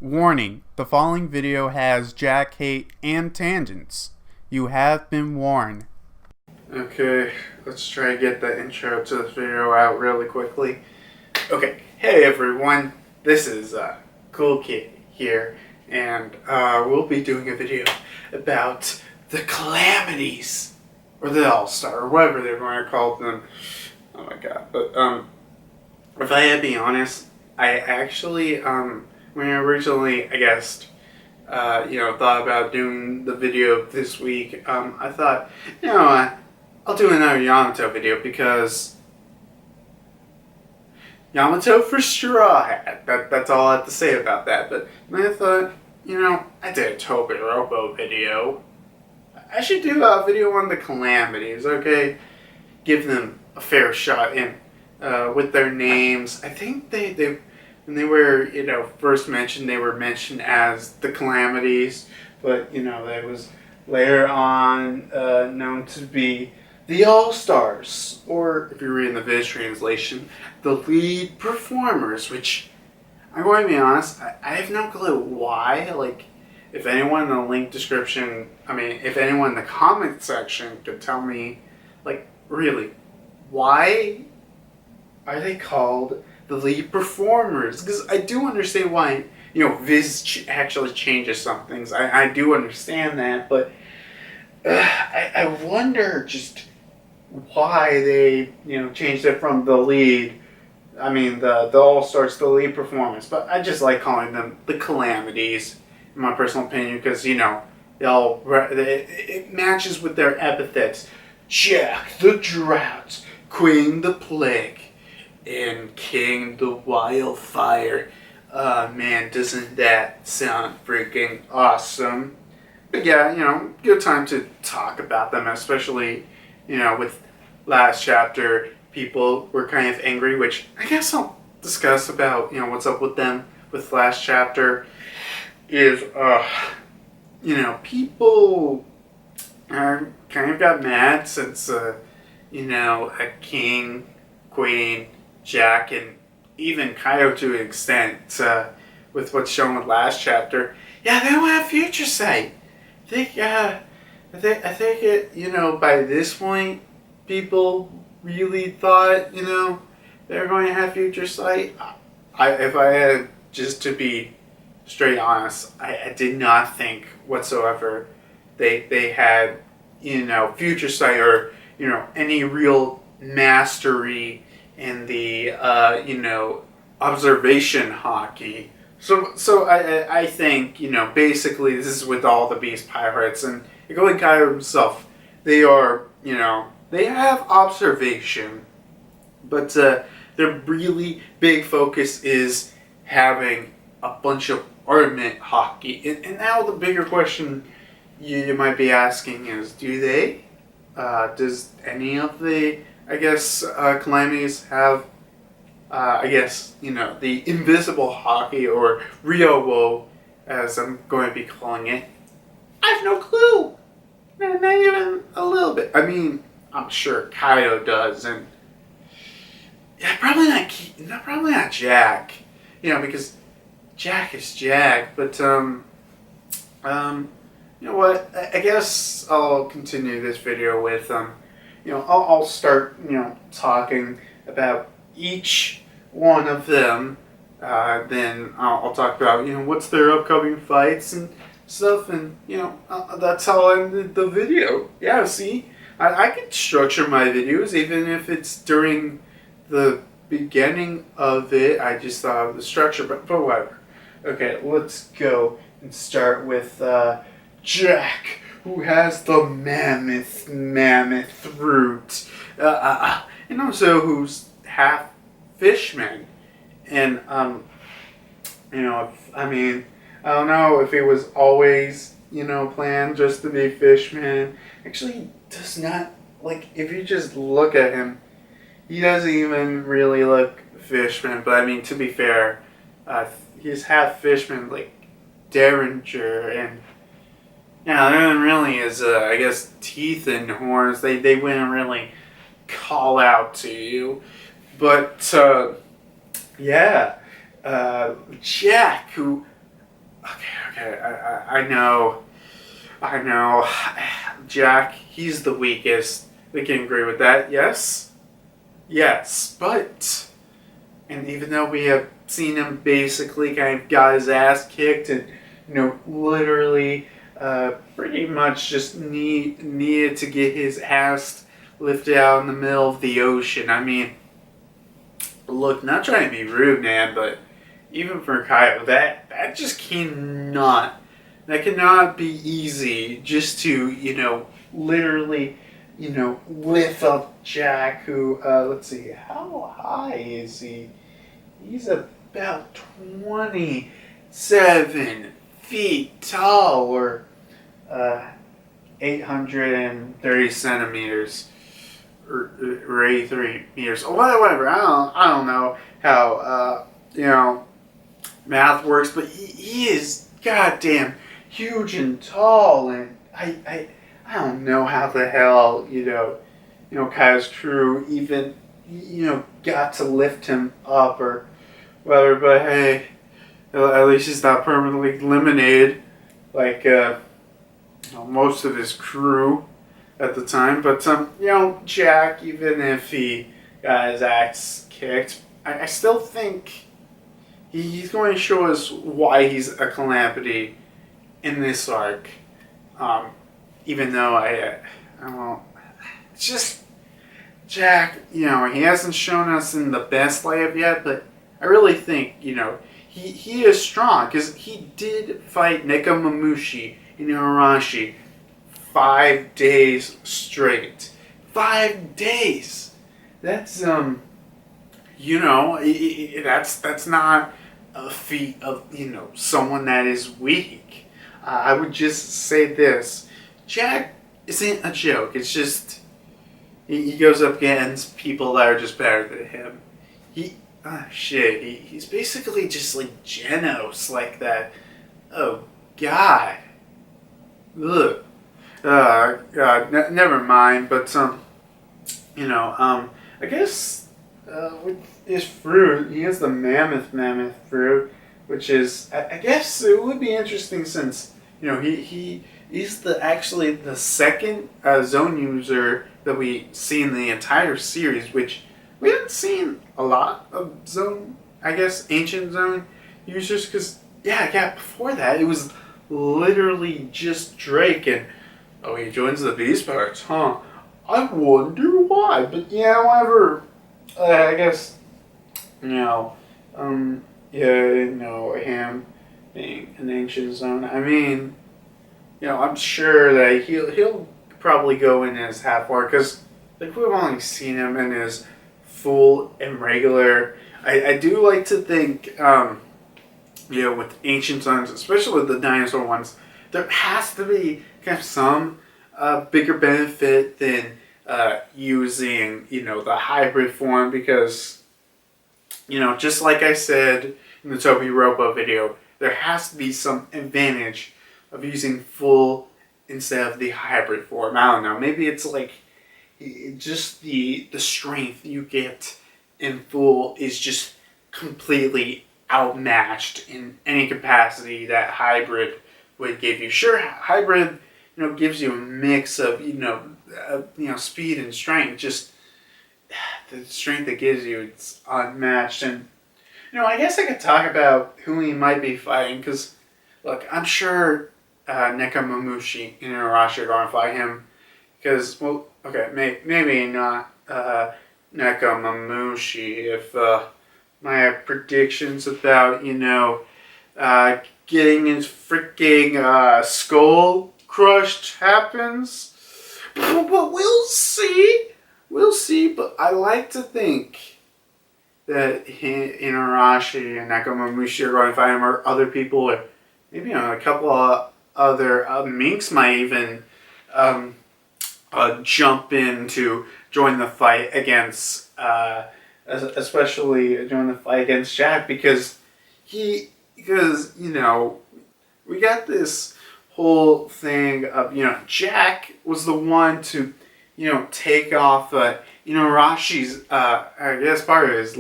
Warning, the following video has Jack hate and tangents. You have been warned. Okay, let's try to get the intro to this video out really quickly. Okay, hey everyone, this is Cool Kid here, and we'll be doing a video about the Calamities, or the All-Star, or whatever they're going to call them. Oh my god, but if I had to be honest, I actually when I originally, thought about doing the video this week, I thought, I'll do another Yamato video because Yamato for Straw Hat. That's all I have to say about that. But then I thought, I did a Tobiroko video. I should do a video on the Calamities, okay? Give them a fair shot in with their names. I think they when they were, first mentioned, they were mentioned as the Calamities, but, that was later on known to be the All-Stars, or, if you're reading the Viz translation, the lead performers, which, I'm going to be honest, I have no clue why. Like, if anyone in the link description, if anyone in the comment section could tell me, really, why are they called the lead performers? Because I do understand why, Viz actually changes some things. I do understand that, but I wonder just why they, changed it from the lead, the All-Stars to the lead performance. But I just like calling them the Calamities, in my personal opinion, because, it matches with their epithets. Jack the Drought, Queen the Plague, and King the Wildfire. Man, doesn't that sound freaking awesome? But yeah, good time to talk about them, especially, with last chapter, people were kind of angry, which I guess I'll discuss about, what's up with them with last chapter, is, people are kind of got mad since, a king, queen, Jack, and even Kaido to an extent, with what's shown with last chapter. Yeah, they don't have future sight. I think it, by this point, people really thought, they were going to have future sight. If I had, just to be straight honest, I did not think whatsoever they had, future sight or, any real mastery in the, observation hockey. So I think, basically this is with all the Beast Pirates, and including Kaido himself, they are, they have observation, but their really big focus is having a bunch of armament hockey. And now the bigger question you might be asking is, does any of the, Calamities have, the invisible hockey, or Ryowo, as I'm going to be calling it? I have no clue. Not even a little bit. I'm sure Kaido does, and yeah, probably not Jack. Because Jack is Jack. But you know what? I guess I'll continue this video with I'll start talking about each one of them. Then I'll talk about what's their upcoming fights and stuff, and that's how I ended the video. Yeah, see, I can structure my videos even if it's during the beginning of it. I just thought of the structure, but whatever. Okay, let's go and start with Jack, who has the mammoth root, and also who's half fishman. And I don't know if it was always planned just to be fishman. Actually, he does not, if you just look at him, he doesn't even really look fishman. But to be fair, he's half fishman, like Derringer, and there really is, teeth and horns. They wouldn't really call out to you. But, Jack, who okay, I know, Jack, he's the weakest. We can agree with that, yes? Yes, but, and even though we have seen him basically kind of got his ass kicked and, literally, pretty much just needed to get his ass lifted out in the middle of the ocean. I mean, look, not trying to be rude, man, but even for Kaido, that just that cannot be easy just to, literally, lift up Jack, who, let's see, how high is he? He's about 27 feet tall, or 830 centimeters, or 83 meters, or whatever. I don't know how, math works, but he is goddamn huge and tall, and I don't know how the hell, Kai's crew even, got to lift him up or whatever, but hey, at least he's not permanently eliminated like, most of his crew at the time. But, Jack, even if he got his ass kicked, I still think he's going to show us why he's a calamity in this arc. Even though I don't know, it's just Jack, he hasn't shown us in the best light yet, but I really think, he is strong, because he did fight Nekomamushi in Inuarashi 5 days straight. 5 days! That's, that's not a feat of, someone that is weak. I would just say this. Jack isn't a joke. It's just, he goes up against people that are just better than him. He's basically just like Genos, like that. Oh, God. Ugh. God, never mind, but, I guess, with his fruit, he has the mammoth fruit, which is, I guess it would be interesting since, he's actually the second zone user that we see in the entire series, which we haven't seen a lot of ancient zone users, because, before that, it was literally just Drake, and, he joins the Beast Pirates, huh? I wonder why, but whatever. I guess, him being an ancient zone. I mean, I'm sure that he'll probably go in as half orc, because we've only seen him in his full and regular. I do like to think, with ancient zones, especially with the dinosaur ones, there has to be kind of some bigger benefit than using, the hybrid form, because, just like I said in the Toby Robo video, there has to be some advantage of using full instead of the hybrid form. I don't know, maybe it's like just the strength you get in full is just completely outmatched in any capacity that hybrid would give you. Sure, hybrid, gives you a mix of, speed and strength. Just the strength it gives you, it's unmatched. And, I guess I could talk about who he might be fighting, because, look, I'm sure Nekomamushi and Inuarashi are going to fight him, because, well, okay, maybe not Nekomamushi, if my predictions about, getting his freaking skull crushed happens. But we'll see. We'll see, but I like to think that Inuarashi and Nekomamushi are going to fight him, or other people, or maybe a couple of other minks might even jump in to join the fight against, especially join the fight against Jack, because we got this whole thing of, Jack was the one to, take off, Inuarashi's, I guess part of his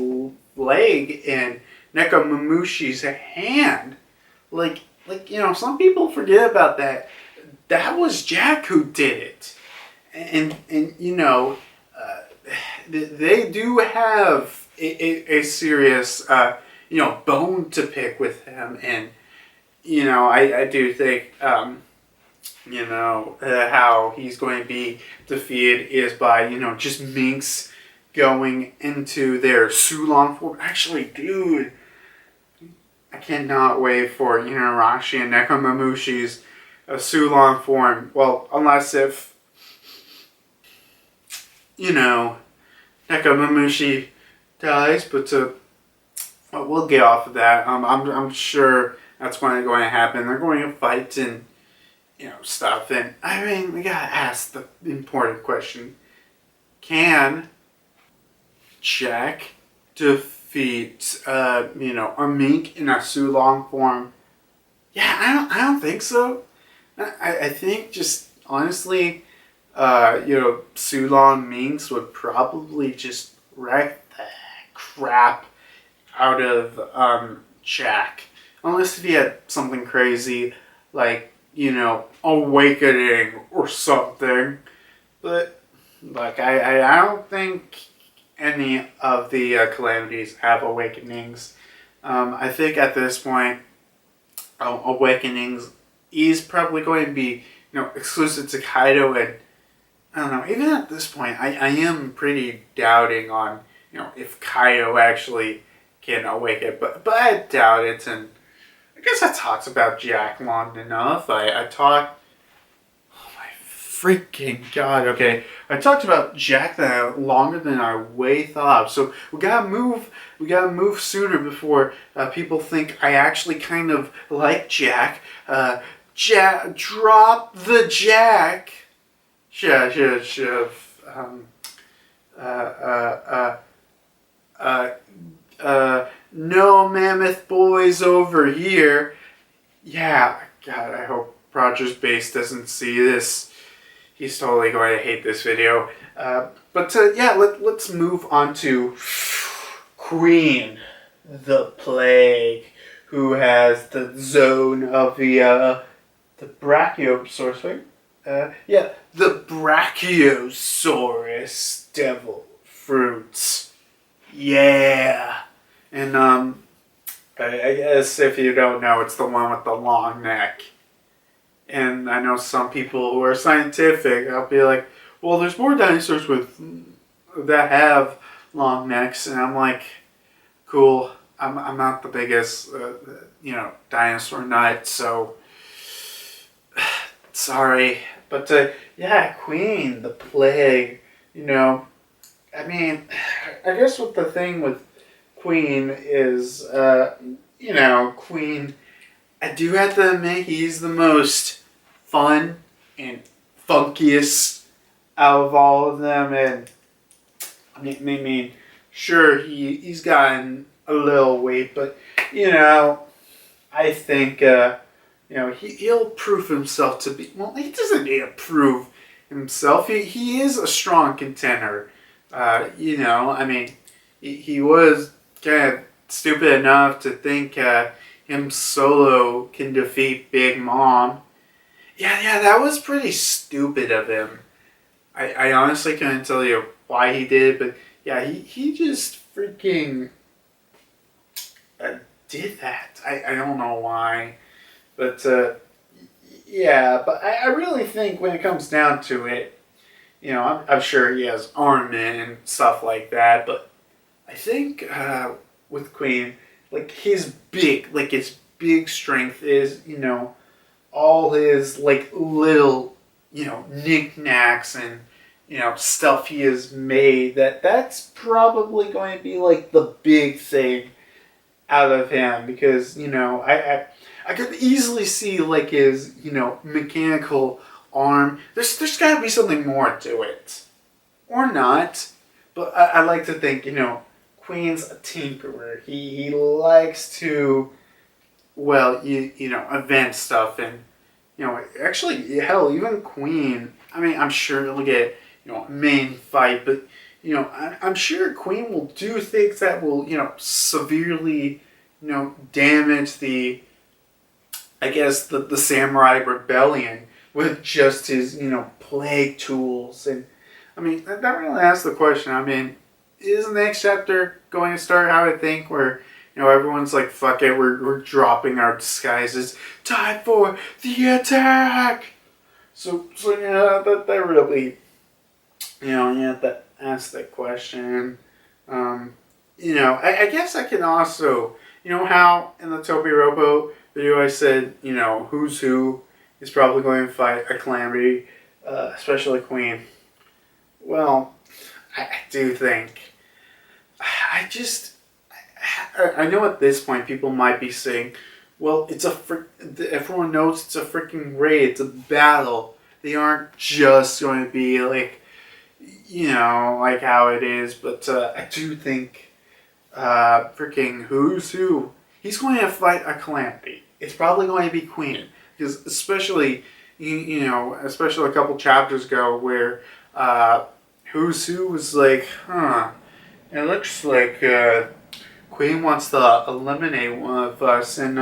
leg and Nekomamushi's hand. Like, like, some people forget about that. That was Jack who did it. And they do have a serious, bone to pick with him. And, I do think, how he's going to be defeated is by, just Minks going into their Sulong form. Actually, dude, I cannot wait for Rashi and Nekomamushi's Sulong form. Well, unless if, Nekomamushi dies, but we'll get off of that. I'm sure that's going to happen. They're going to fight and stuff. And I mean, we gotta ask the important question: can Jack defeat a mink in a Sulong form? Yeah, I don't think so. I think just honestly, Sulong minks would probably just wreck the crap out of Jack, unless if he had something crazy like awakening or something. But like I don't think any of the calamities have awakenings. I think at this point, awakenings is probably going to be exclusive to Kaido, and I don't know. Even at this point, I am pretty doubting on if Kaido actually can awaken, but I doubt it. And I guess I talked about Jack long enough. I talked. Oh my freaking god! Okay, I talked about Jack longer than I way thought. So we gotta move. We gotta move sooner before people think I actually kind of like Jack. Drop the Jack. No mammoth boys over here. Yeah, God, I hope Roger's base doesn't see this. He's totally going to hate this video. Let's move on to Queen the Plague, who has the zone of the Brachiosaurus, right? The Brachiosaurus devil fruits. Yeah. And, I guess if you don't know, it's the one with the long neck. And I know some people who are scientific, I'll be like, well, there's more dinosaurs that have long necks. And I'm like, cool. I'm not the biggest, dinosaur nut, so sorry. But, Queen, the Plague, I mean, I guess what the thing with Queen is, Queen, I do have to admit, he's the most fun and funkiest out of all of them. And I mean, sure, he's gotten a little weight, but, I think, he'll prove himself to be, well, he doesn't need to prove himself. He is a strong contender. I mean, he was kind of stupid enough to think him solo can defeat Big Mom. Yeah, that was pretty stupid of him. I honestly couldn't tell you why he did, but yeah, he just freaking did that. I don't know why. But, but I really think when it comes down to it, I'm sure he has armament and stuff like that, but I think with Queen, like his big strength is, all his like little, knickknacks and, stuff he has made, that's probably going to be like the big thing out of him, because, I could easily see like his, mechanical arm. There's got to be something more to it, or not. But I like to think, Queen's a tinkerer. He likes to, invent stuff, and actually, hell, even Queen. I mean, I'm sure he'll get a main fight, but I'm sure Queen will do things that will severely damage the, I I guess, the samurai rebellion with just his, plague tools. And, I mean, that really asks the question. I mean, is the next chapter going to start how I think, where, everyone's like, fuck it, we're dropping our disguises. Time for the attack! So yeah, that really, that asks that question. I guess I can also, how in the Toby Robo video I said, who's who is probably going to fight a Calamity, especially Queen. Well, I do think, I know at this point people might be saying, well, everyone knows it's a freaking raid, it's a battle. They aren't just going to be like, like how it is. But I do think freaking who's who, he's going to fight a Calamity. It's probably going to be Queen. Because especially, especially a couple chapters ago where who's who was like, it looks like Queen wants to eliminate one of us, and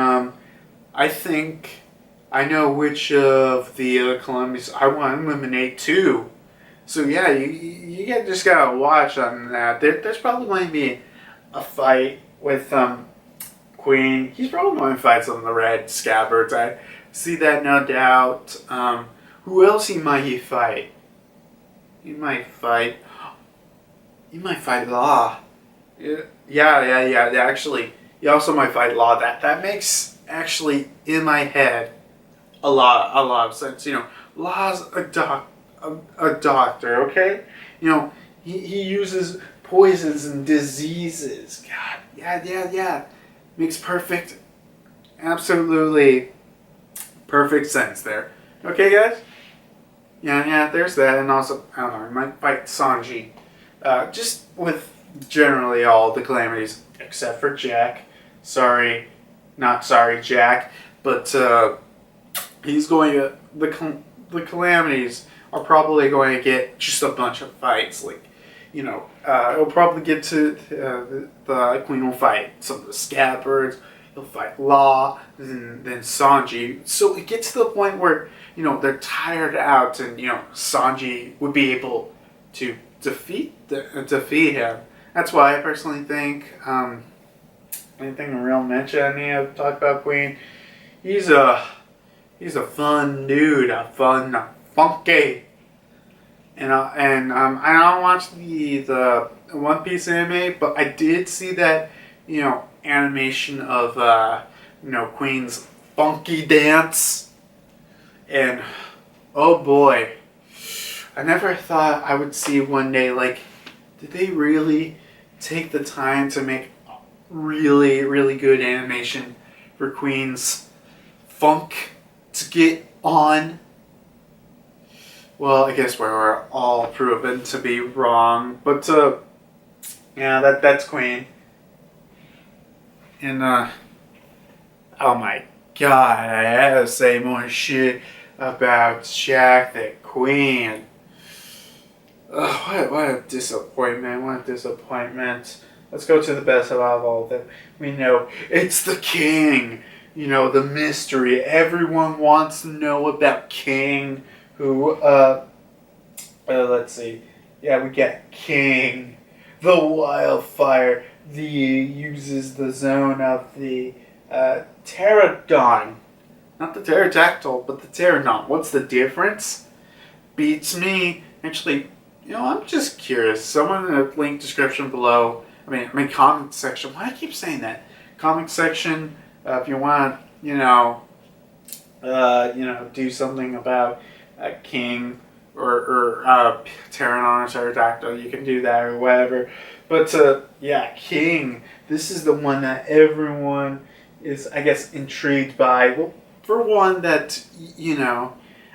I think I know which of the Calamities I want to eliminate too. So yeah, you just gotta watch on that. There's probably going to be a fight with Queen. He's probably going to fight some of the red scabbards. I see that, no doubt. Who else might he fight? He might fight Law. Yeah. Actually, he also might fight Law. That makes actually in my head a lot of sense. Law's a doctor. Okay, he uses poisons and diseases. God, yeah. Makes absolutely perfect sense there. Okay, guys. Yeah. There's that, and also I don't know. He might fight Sanji. Just with generally all the Calamities, except for Jack. Not sorry, Jack. But he's going to the Calamities are probably going to get just a bunch of fights. Like, he'll probably get to the Queen will fight some of the Scabbards. He'll fight Law, then Sanji. So it gets to the point where they're tired out, and Sanji would be able to defeat him. That's why I personally think anything real mention I need to talk about Queen. He's a fun dude, funky. And I don't watch the One Piece anime, but I did see that animation of Queen's funky dance, and oh boy, I never thought I would see one day, like, did they really take the time to make really, really good animation for Queen's funk to get on? Well, I guess we're all proven to be wrong, but yeah, that's Queen. And oh my god, I had to say more shit about Jack the Queen. What a disappointment. Let's go to the best of all of them. We know it's the King. The mystery. Everyone wants to know about King. Who, let's see. Yeah, we get King the Wildfire. Uses the zone of the pterodon. Not the pterodactyl, but the pterodon. What's the difference? Beats me. Actually, I'm just curious. Someone in the link description below. I mean, comment section. Why do I keep saying that? Comment section. If you want, do something about King or pterodon or pterodactyl, you can do that or whatever. But yeah, King. This is the one that everyone is, I guess, intrigued by. Well, for one, that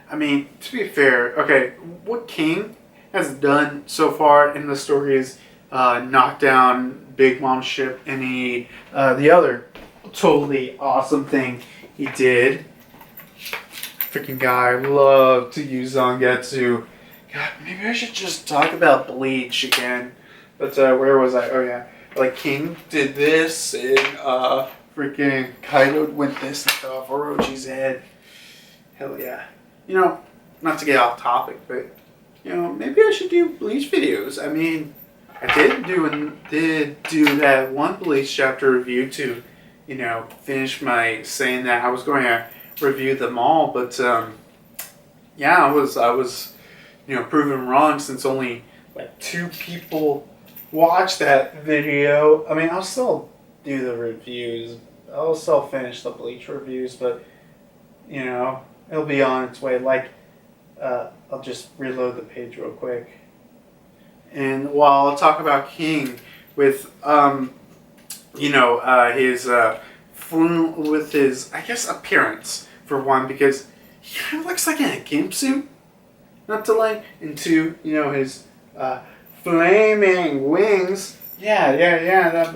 I mean, to be fair, okay, what King has done so far in the story is knock down Big Mom's ship, and the other totally awesome thing he did. Freaking guy, I love to use Zangetsu. God, maybe I should just talk about Bleach again. But where was I? Oh yeah, like King did this, and freaking Kaido went this and fell off Orochi's head. Hell yeah. You know, not to get off topic, but, you know, maybe I should do Bleach videos. I mean, I did do that one Bleach chapter review to, you know, finish my saying that I was going to review them all, but, yeah, I was, you know, proven wrong since only, like, 2 people watched that video. I mean, I'll still do the reviews. I'll still finish the Bleach reviews, but, you know, it'll be on its way. Like, I'll just reload the page real quick. And while I'll talk about King with, you know, with his, I guess, appearance, for one, because he kind of looks like in a gimp suit. Not to like, and two, you know, his, flaming wings. Yeah, that,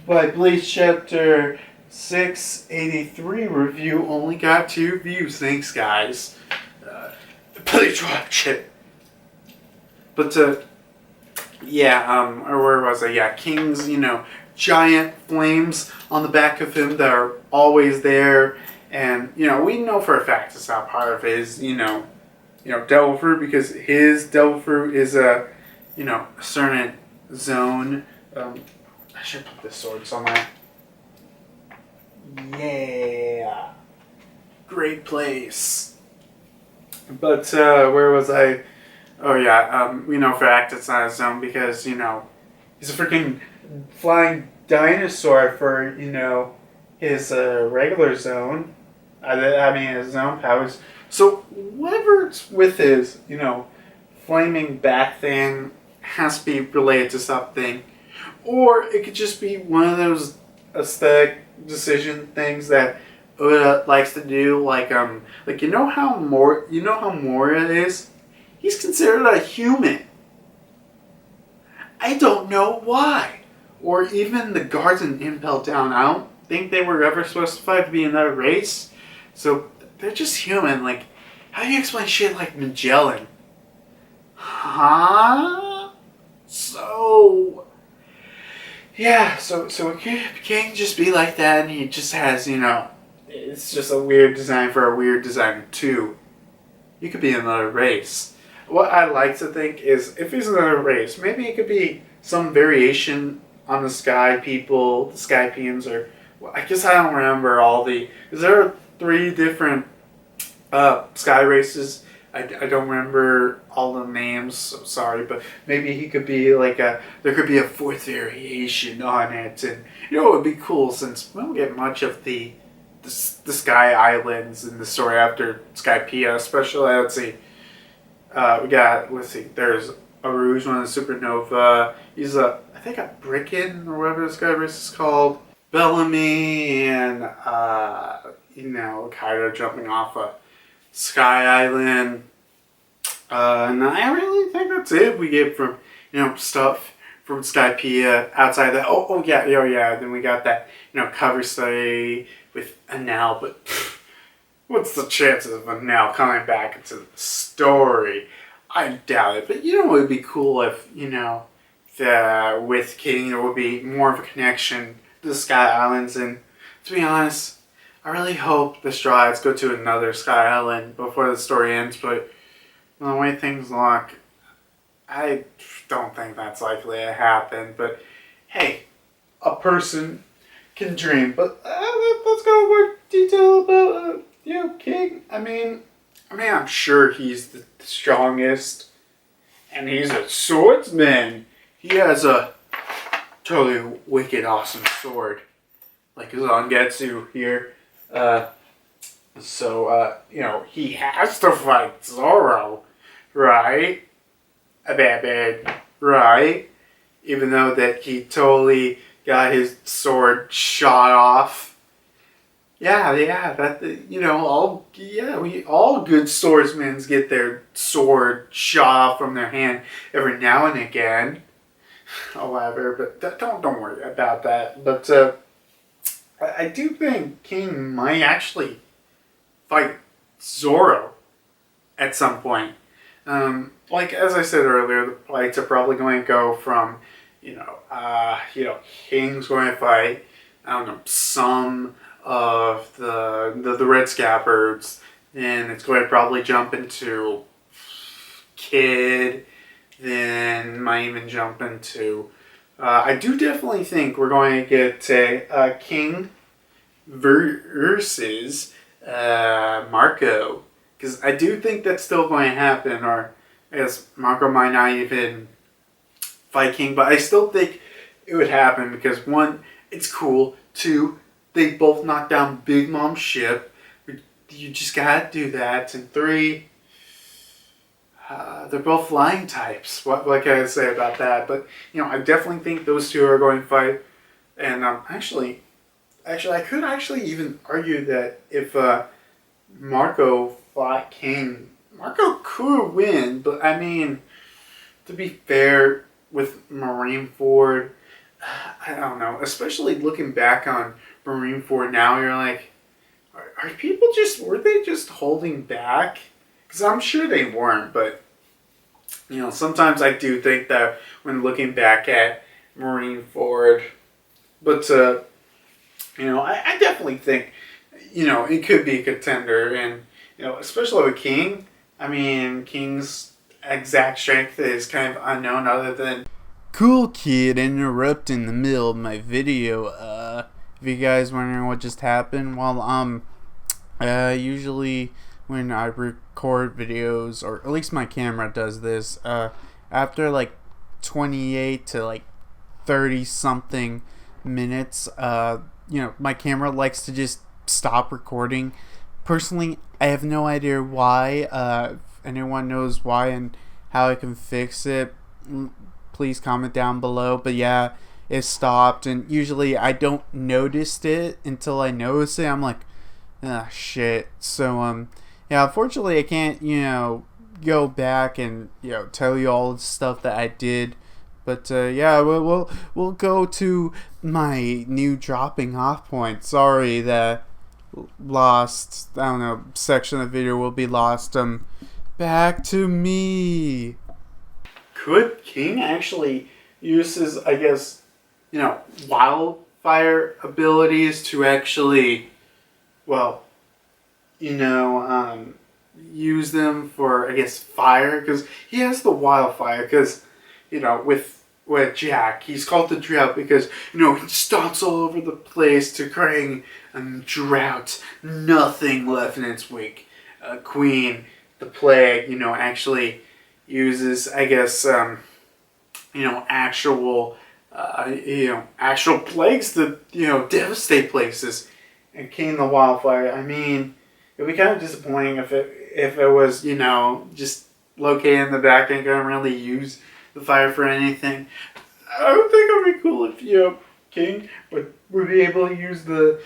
but Bleach chapter 683 review only got 2 views. Thanks, guys. Bleach watch it. But, yeah, or where was I? Yeah, King's, you know, giant flames on the back of him that are always there. And, you know, we know for a fact it's not part of his, you know, devil fruit, because his devil fruit is a, you know, a certain zone. I should put this sword somewhere. Yeah. Great place. But, where was I? Oh, yeah, we know for a fact it's not a zone because, you know, he's a freaking flying dinosaur for, you know, his, regular zone. I mean, his zone powers. So, whatever's with his, you know, flaming back thing has to be related to something. Or it could just be one of those aesthetic decision things that Oda likes to do. Like you know how Moria is? He's considered a human. I don't know why. Or even the guards in Impel Down. I don't think they were ever specified to be another race. So they're just human. Like, how do you explain shit like Magellan? Huh? So, yeah, so it can't just be like that, and he just has, you know, it's just a weird design for a weird designer too. You could be another race. What I like to think is, if he's another race, maybe it could be some variation on the Sky People, the Sky Peons, or, well, I guess I don't remember all the, is there 3 different Sky races? I don't remember all the names, so sorry, but maybe he could be like there could be a 4th variation on it, and, you know, it would be cool since we don't get much of the Sky Islands in the story after Skypiea, especially. Let's see, we got, there's Aruj, one of the Supernova. He's I think a Bricken, or whatever this guy race is called. Bellamy, and, you know, Kaido jumping off a Sky Island. And I really think that's it we get from, you know, stuff from Skypiea outside that. Oh yeah. Then we got that, you know, cover story with Anel, but what's the chances of Anel coming back into the story? I doubt it. But, you know, it would be cool if, you know, with King there would be more of a connection to the Sky Islands. And to be honest, I really hope the Strides go to another Sky Island before the story ends, but the way things look, I don't think that's likely to happen. But hey, a person can dream. But let's go more detail about you know, King. I mean, I'm sure he's the strongest, and he's a swordsman. He has a totally wicked awesome sword, like his Zangetsu here. You know, he has to fight Zoro, right? Right? Even though that he totally got his sword shot off. Yeah, that, you know, all good swordsmen get their sword shot off from their hand every now and again. However, but don't worry about that. But, I do think King might actually fight Zoro at some point. Like, as I said earlier, the fights are probably going to go from, King's going to fight I don't know, some of the red scabbards, then it's going to probably jump into Kid, then might even jump into... I do definitely think we're going to get a King versus Marco. Because I do think that's still going to happen, or I guess Marco might not even fight King, but I still think it would happen because one, it's cool. Two, they both knock down Big Mom's ship. You just gotta do that. And three, they're both flying types. What can I say about that? But I definitely think those two are going to fight. And actually, I could actually even argue that if Marco fought King, Marco could win. But I mean, to be fair, with Marineford, I don't know. Especially looking back on Marineford now, you're like, are people were they just holding back? Because I'm sure they weren't, but sometimes I do think that when looking back at Marineford, but I definitely think it could be a contender, and especially with King. I mean, King's exact strength is kind of unknown, other than cool kid interrupting the middle of my video. If you guys wondering what just happened, well, usually when I record videos, or at least my camera does this, after like 28 to like 30 something minutes, my camera likes to just stop recording. Personally, I have no idea why. If anyone knows why and how I can fix it, please comment down below. But yeah, it stopped, and usually I don't notice it until I notice it. I'm like, ah, shit. So yeah, unfortunately I can't go back and tell you all the stuff that I did. But yeah, we'll go to my new dropping off point. Sorry that lost, I don't know, section of the video will be lost. Back to me. Could King actually use his, I guess, wildfire abilities to actually, well, use them for, I guess, fire? Because he has the wildfire. Because, with Jack, he's called the Drought because, he stomps all over the place to creating a drought, nothing left in its wake. Queen, the plague, actually uses, I guess, actual, actual plagues to, devastate places. And King the Wildfire, I mean, it would be kind of disappointing if it was, just located in the back and couldn't really use the fire for anything. I would think it would be cool if, King would be able to use the,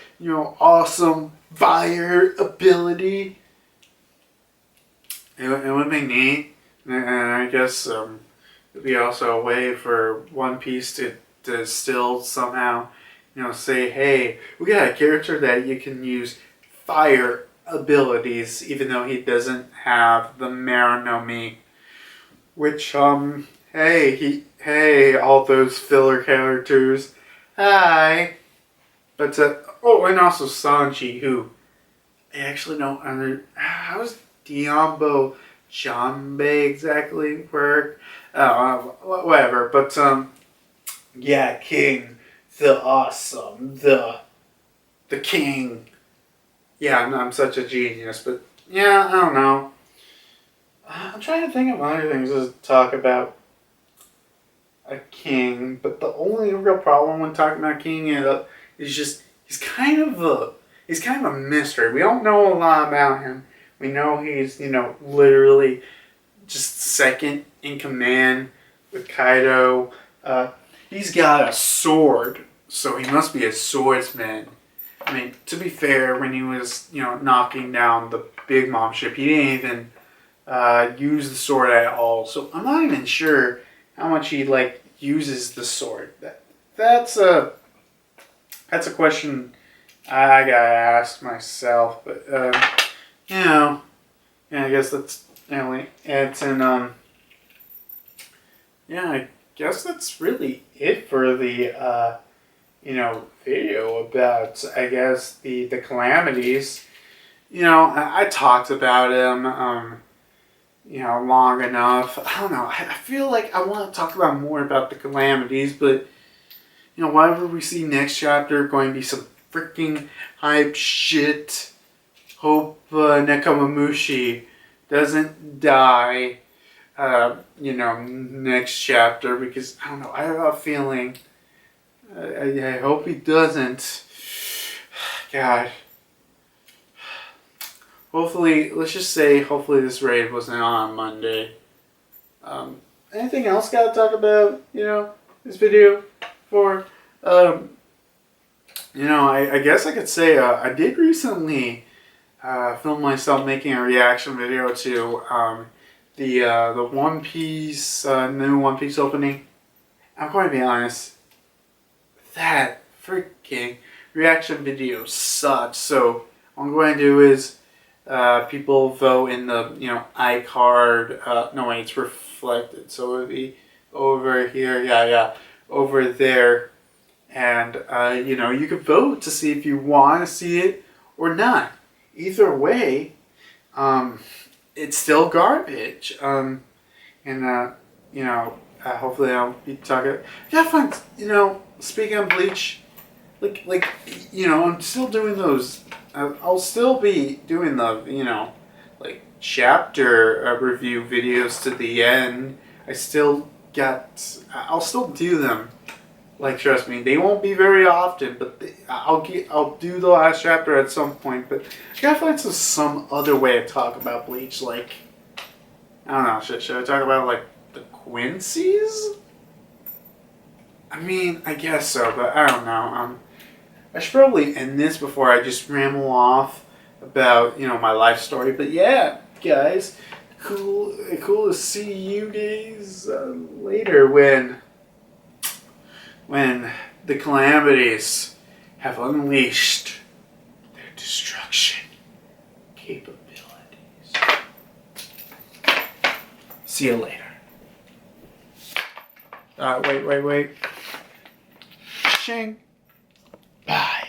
awesome fire ability. It would be neat. And I guess it would be also a way for One Piece to still somehow, say, hey, we got a character that you can use fire abilities, even though he doesn't have the Maranomi. Which, hey, all those filler characters. Hi. But, and also Sanji, who I actually don't how does Diombo Jambe exactly work? Whatever. But, yeah, King, the awesome, the king. Yeah, I'm such a genius, but yeah, I don't know. I'm trying to think of other things to talk about a king, but the only real problem when talking about King is just he's kind of a mystery. We don't know a lot about him. We know he's literally just second in command with Kaido. He's got a sword, so he must be a swordsman. I mean, to be fair, when he was knocking down the Big Mom ship, he didn't even use the sword at all. So I'm not even sure how much he uses the sword. That's a question I gotta ask myself. But yeah, I guess that's it's in yeah, I guess that's really it for the video about, I guess, the Calamities. I talked about him, long enough. I don't know. I feel like I want to talk about more about the Calamities, but, whatever we see next chapter, going to be some freaking hype shit. Hope Nekomamushi doesn't die, next chapter, because, I don't know, I have a feeling, I hope he doesn't. God. Hopefully, let's just say, hopefully this raid wasn't on Monday. Anything else gotta talk about, this video for, I guess I could say, I did recently, film myself making a reaction video to, the One Piece, new One Piece opening. I'm going to be honest, that freaking reaction video sucks. So what I'm going to do is people vote in the iCard. No wait, it's reflected, so it would be over here. Yeah, over there, and you can vote to see if you want to see it or not. Either way, it's still garbage. Hopefully I'll be talking. Yeah, fun. Speaking of Bleach, I'm still doing those. I'll still be doing the, chapter review videos to the end. I'll still do them. Trust me, they won't be very often, but I'll do the last chapter at some point. But I gotta find some other way to talk about Bleach. I don't know. Should I talk about the Quincy's? I mean, I guess so, but I don't know. I should probably end this before I just ramble off about my life story. But yeah, guys, cool to see you guys later when the Calamities have unleashed their destruction capabilities. See you later. Wait. Shing. Bye.